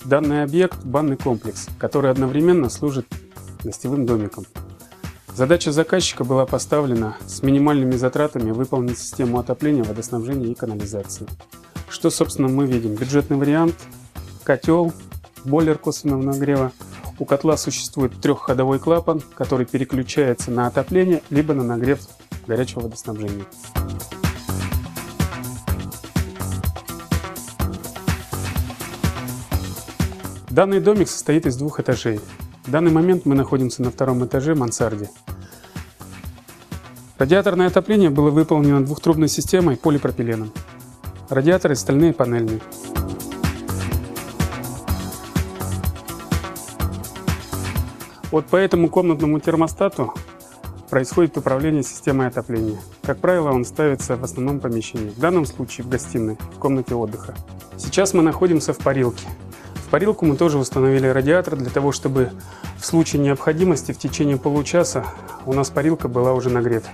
Данный объект – банный комплекс, который одновременно служит гостевым домиком. Задача заказчика была поставлена с минимальными затратами выполнить систему отопления, водоснабжения и канализации. Что, собственно, мы видим? Бюджетный вариант, котел, бойлер косвенного нагрева. У котла существует трехходовой клапан, который переключается на отопление либо на нагрев горячего водоснабжения. Данный домик состоит из двух этажей. В данный момент мы находимся на втором этаже мансарде. Радиаторное отопление было выполнено двухтрубной системой полипропиленом. Радиаторы стальные, панельные. Вот по этому комнатному термостату происходит управление системой отопления. Как правило, он ставится в основном помещении, в данном случае в гостиной, в комнате отдыха. Сейчас мы находимся в парилке. В парилку мы тоже установили радиатор для того, чтобы в случае необходимости в течение получаса у нас парилка была уже нагрета.